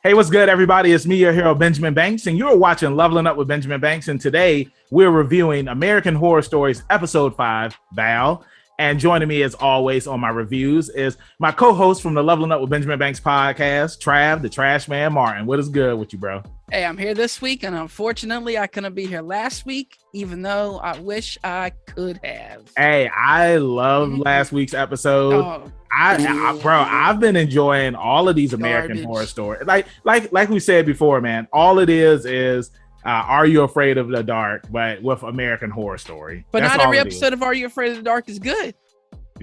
Hey, what's good, everybody? It's me, your hero, Benjamin Banks, and you're watching Leveling Up with Benjamin Banks. And today we're reviewing American Horror Stories Episode 5, Val. And joining me, as always, on my reviews is my co-host from the Leveling Up with Benjamin Banks podcast, Trav, the Trash Man Martin. What is good with you, bro? Hey, I'm here this week, and unfortunately, I couldn't be here last week, even though I wish I could have. Hey, I love last week's episode. Oh, I've been enjoying all of these American Horror Stories. Like we said before, man, all it is Are You Afraid of the Dark, but with American Horror Story. But not every episode of Are You Afraid of the Dark is good.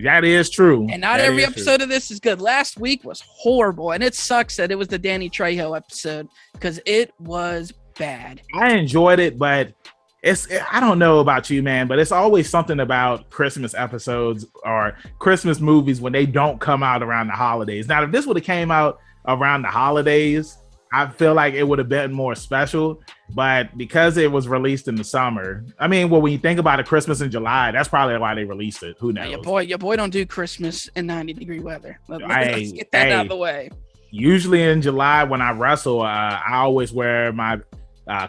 That is true. And not every episode of this is good. Last week was horrible, and it sucks that it was the Danny Trejo episode because it was bad. I enjoyed it, but I don't know about you, man, but it's always something about Christmas episodes or Christmas movies when they don't come out around the holidays. Now, if this would have came out around the holidays, I feel like it would have been more special, but because it was released in the summer, I mean, well, when you think about it, Christmas in July, that's probably why they released it. Who knows? Your boy don't do Christmas in 90-degree weather. Let's get that out of the way. Usually in July when I wrestle, I always wear my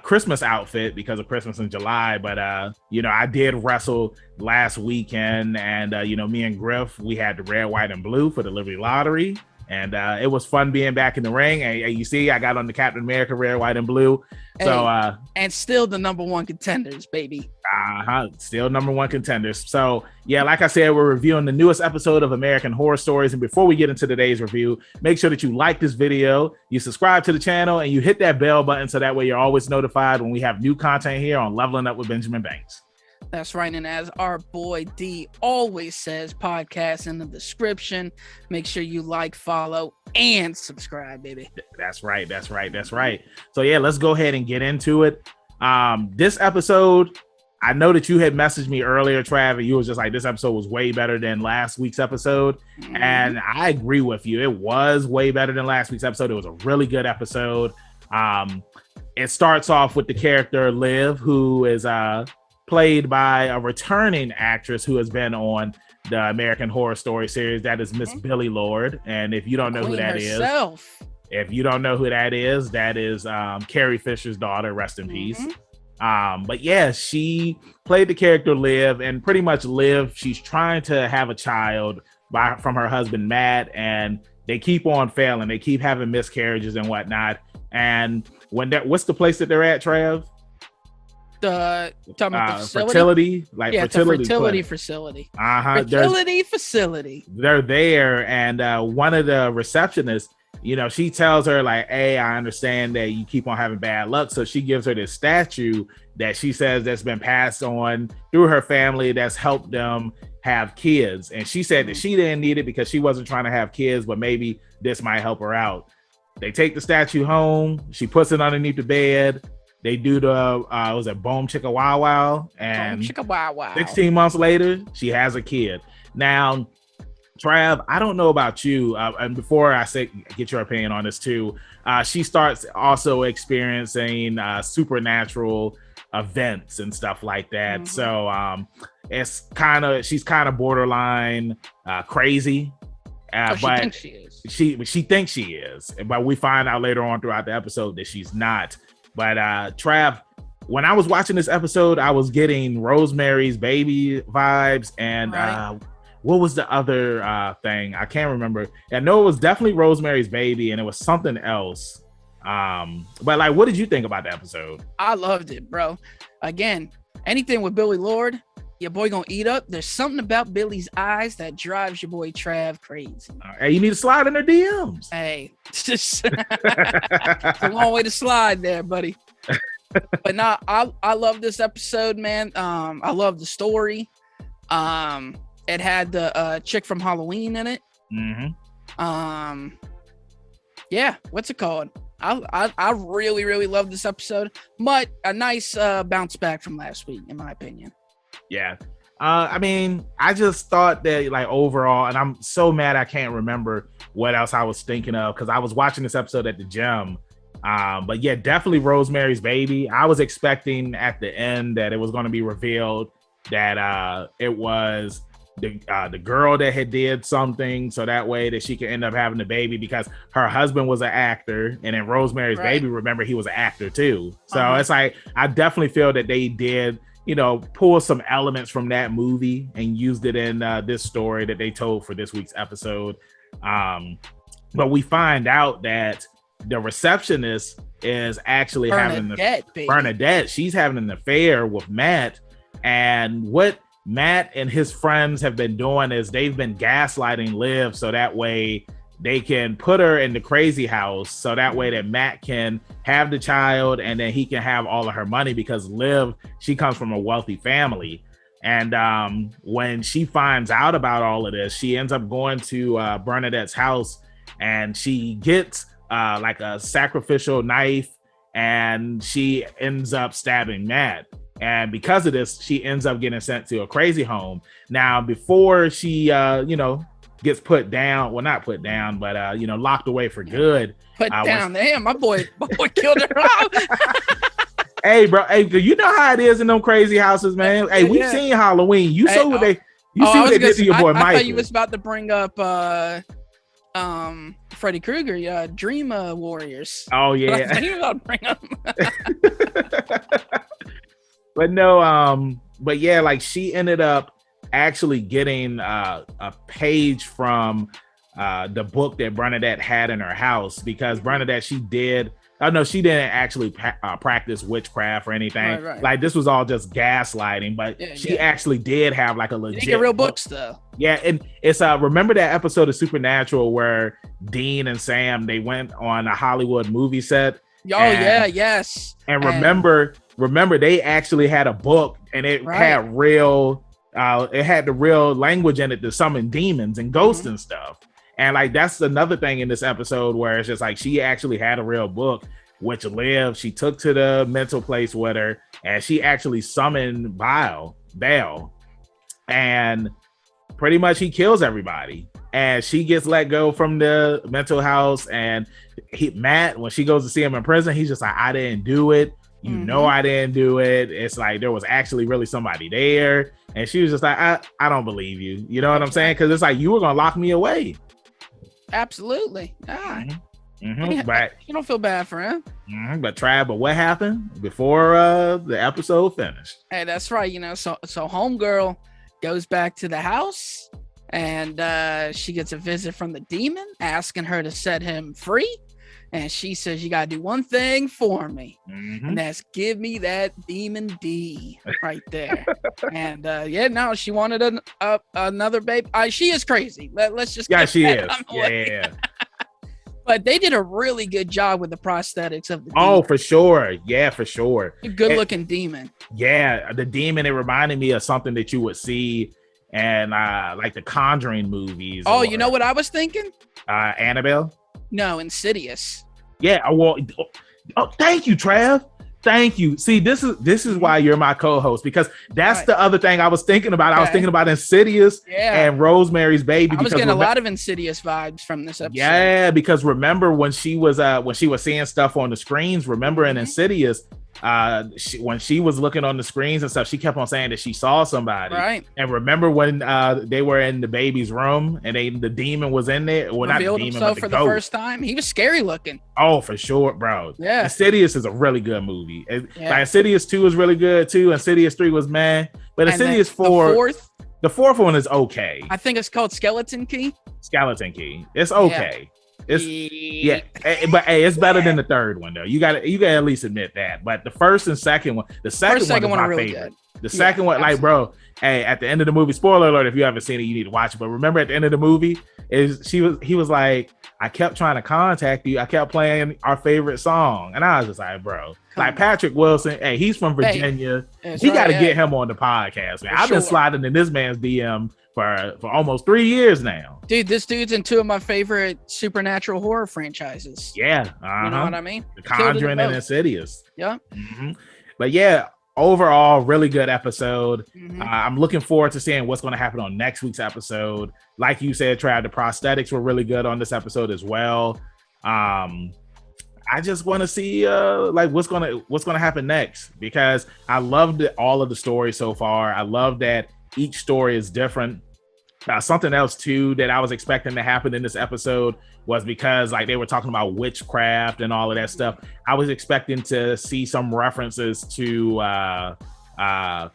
Christmas outfit because of Christmas in July. But, I did wrestle last weekend, and, me and Griff, we had the red, white, and blue for the Liberty Lottery. And it was fun being back in the ring. And you see, I got on the Captain America red, white, and blue. So and still the number one contenders, baby. Still number one contenders. So yeah, like I said, we're reviewing the newest episode of American Horror Stories. And before we get into today's review, make sure that you like this video, you subscribe to the channel, and you hit that bell button so that way you're always notified when we have new content here on Leveling Up with Benjamin Banks. That's right. And as our boy D always says, podcast in the description. Make sure you like, follow, and subscribe, baby. That's right. So yeah, let's go ahead and get into it. This episode, I know that you had messaged me earlier, Trav, and you was just like, this episode was way better than last week's episode. Mm-hmm. And I agree with you. It was way better than last week's episode. It was a really good episode. It starts off with the character Liv, who is played by a returning actress who has been on the American Horror Story series. That is Miss Billy Lord. And if you don't know who that is, that is Carrie Fisher's daughter, rest in peace. But yeah, she played the character Liv, and pretty much Liv, she's trying to have a child from her husband Matt, and they keep on failing. They keep having miscarriages and whatnot. And what's the place that they're at, Trav? Talking about the facility? Fertility facility. Fertility facility. They're there, and one of the receptionists, she tells her like, hey, I understand that you keep on having bad luck. So she gives her this statue that she says that's been passed on through her family that's helped them have kids. And she said that she didn't need it because she wasn't trying to have kids, but maybe this might help her out. They take the statue home. She puts it underneath the bed. They do the was it Boom Chicka Wow Wow, and 16 months later she has a kid. Now, Trav, I don't know about you, and before I say get your opinion on this too, she starts also experiencing supernatural events and stuff like that. So she's kind of borderline crazy. But she thinks she is. She thinks she is, but we find out later on throughout the episode that she's not. But Trav, when I was watching this episode, I was getting Rosemary's Baby vibes, and what was the other thing? I can't remember. I know it was definitely Rosemary's Baby, and it was something else. But like, what did you think about the episode? I loved it, bro. Again, anything with Billy Lord, your boy gonna eat up. There's something about Billy's eyes that drives your boy Trav crazy. Hey, you need to slide in her DMs. Hey, it's a long way to slide there, buddy. But nah, I love this episode, man. I love the story. It had the chick from Halloween in it. Mm-hmm. Yeah, what's it called? I really, really love this episode, but a nice bounce back from last week, in my opinion. Yeah. I mean, I just thought that like overall, and I'm so mad I can't remember what else I was thinking of because I was watching this episode at the gym. But yeah, definitely Rosemary's Baby. I was expecting at the end that it was going to be revealed that it was the girl that had did something so that way that she could end up having the baby, because her husband was an actor, and then Rosemary's Baby, remember, he was an actor too. So it's like, I definitely feel that they did, pull some elements from that movie and used it in this story that they told for this week's episode. But we find out that the receptionist is actually Bernadette. She's having an affair with Matt, and what Matt and his friends have been doing is they've been gaslighting Liv so that way they can put her in the crazy house, so that way that Matt can have the child and then he can have all of her money, because Liv, she comes from a wealthy family. And when she finds out about all of this, she ends up going to Bernadette's house, and she gets like a sacrificial knife, and she ends up stabbing Matt. And because of this, she ends up getting sent to a crazy home. Now, before she, gets put down, well, not put down, but, locked away for good. Put down. Damn, my boy killed her off. Hey, bro. Hey, you know how it is in them crazy houses, man. Hey, we've seen Halloween. You saw what they, what they did to your boy Michael. I thought you was about to bring up Freddy Krueger, Dream Warriors. Oh, yeah. I was about to bring up. But no, but yeah, like she ended up actually getting a page from the book that Bernadette had in her house, because Bernadette, she didn't actually practice witchcraft or anything. Right. Like this was all just gaslighting, but she actually did have like a legit real books though. Yeah, and it's remember that episode of Supernatural where Dean and Sam, they went on a Hollywood movie set? Yes. And remember they actually had a book, and it had real it had the real language in it to summon demons and ghosts and stuff. And like that's another thing in this episode where it's just like she actually had a real book, which Liv, she took to the mental place with her, and she actually summoned Baal, and pretty much he kills everybody. And she gets let go from the mental house, and Matt, when she goes to see him in prison, he's just like, I didn't do it. You know I didn't do it. It's like there was actually really somebody there. And she was just like, I don't believe you. You know what I'm saying? Because it's like, you were going to lock me away. Absolutely. But you don't feel bad for him. But what happened before the episode finished? Hey, that's right. So homegirl goes back to the house, and she gets a visit from the demon asking her to set him free. And she says, you got to do one thing for me. And that's give me that demon D right there. And she wanted another baby. She is crazy. Let's just she is. Yeah. But they did a really good job with the prosthetics of the demon. Oh, for sure. Yeah, for sure. A good looking demon. Yeah, the demon, it reminded me of something that you would see in like the Conjuring movies. Oh, you know what I was thinking? Annabelle? No, Insidious. Yeah, well, thank you, Trav. Thank you. See, this is why you're my co-host, because that's the other thing I was thinking about. Okay. I was thinking about Insidious and Rosemary's Baby. I was getting a lot of Insidious vibes from this episode. Yeah, because remember when she was seeing stuff on the screens, remember in Insidious, when she was looking on the screens and stuff, she kept on saying that she saw somebody. Right. And remember when they were in the baby's room and the demon was in there? Well, not the demon, himself but the ghost. The first time. He was scary looking. Oh, for sure, bro. Yeah. Insidious is a really good movie. Like Insidious 2 is really good too. Insidious 3 was mad. But Insidious 4. The fourth one is okay. I think it's called Skeleton Key. It's okay. But it's better than the third one though. You got to at least admit that. But the first and second one, the second one is my really favorite. Good. The second one, absolutely. Like, bro, hey, at the end of the movie, spoiler alert, if you haven't seen it, you need to watch it. But remember, at the end of the movie, he was like, I kept trying to contact you. I kept playing our favorite song, and I was just like, bro, like Patrick Wilson, hey, he's from Virginia. He got to get him on the podcast, man. I've been sliding in this man's DM for almost 3 years now. Dude, this dude's in two of my favorite supernatural horror franchises. Yeah. You know what I mean? The Conjuring and Insidious. Yeah. But yeah, overall, really good episode. I'm looking forward to seeing what's going to happen on next week's episode. Like you said, Trav, the prosthetics were really good on this episode as well. I just want to see like what's gonna happen next, because I loved all of the stories so far. I love that each story is different. Something else too that I was expecting to happen in this episode was because like they were talking about witchcraft and all of that stuff. I was expecting to see some references to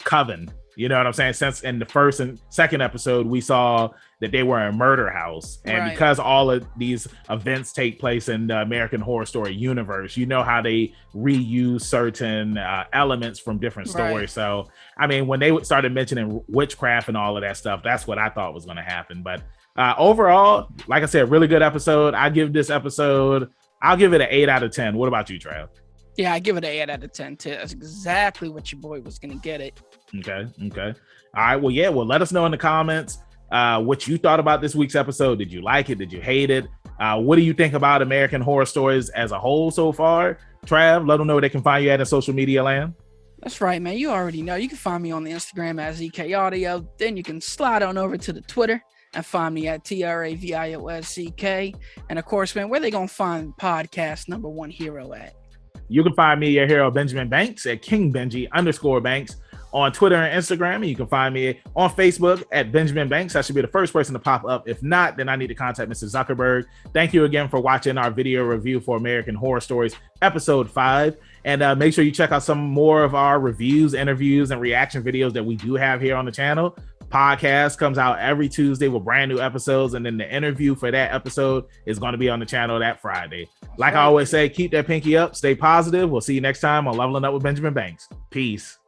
Coven. You know what I'm saying? Since in the first and second episode, we saw that they were in a murder house. And because all of these events take place in the American Horror Story universe, you know how they reuse certain elements from different stories. Right. So, I mean, when they started mentioning witchcraft and all of that stuff, that's what I thought was going to happen. But overall, like I said, really good episode. I'll give it an 8 out of 10. What about you, Trav? Yeah, I give it an 8 out of 10 too. That's exactly what your boy was going to get it. Okay. All right. Well, yeah. Well, let us know in the comments what you thought about this week's episode. Did you like it? Did you hate it? What do you think about American Horror Stories as a whole so far? Trav, let them know where they can find you at in social media land. That's right, man. You already know. You can find me on the Instagram as EK Audio. Then you can slide on over to the Twitter and find me at TravioSCK. And of course, man, where they going to find podcast number one hero at? You can find me, your hero, Benjamin Banks, at KingBenji_Banks on Twitter and Instagram. And you can find me on Facebook at Benjamin Banks. I should be the first person to pop up. If not, then I need to contact Mr. Zuckerberg. Thank you again for watching our video review for American Horror Stories, episode 5. And make sure you check out some more of our reviews, interviews, and reaction videos that we do have here on the channel. Podcast comes out every Tuesday with brand new episodes, and then the interview for that episode is going to be on the channel that Friday. Like I always say, keep that pinky up, stay positive. We'll see you next time on Leveling Up with Benjamin Banks. Peace.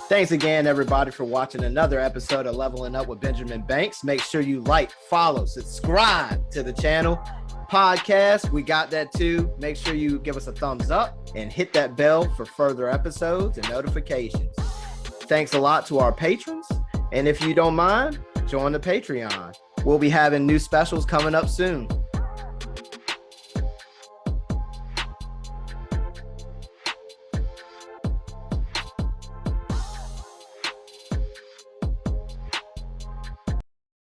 Thanks again, everybody, for watching another episode of Leveling Up with Benjamin Banks. Make sure you like, follow, subscribe to the channel. Podcast, we got that too. Make sure you give us a thumbs up and hit that bell for further episodes and notifications. Thanks a lot to our patrons. And if you don't mind, join the Patreon. We'll be having new specials coming up soon.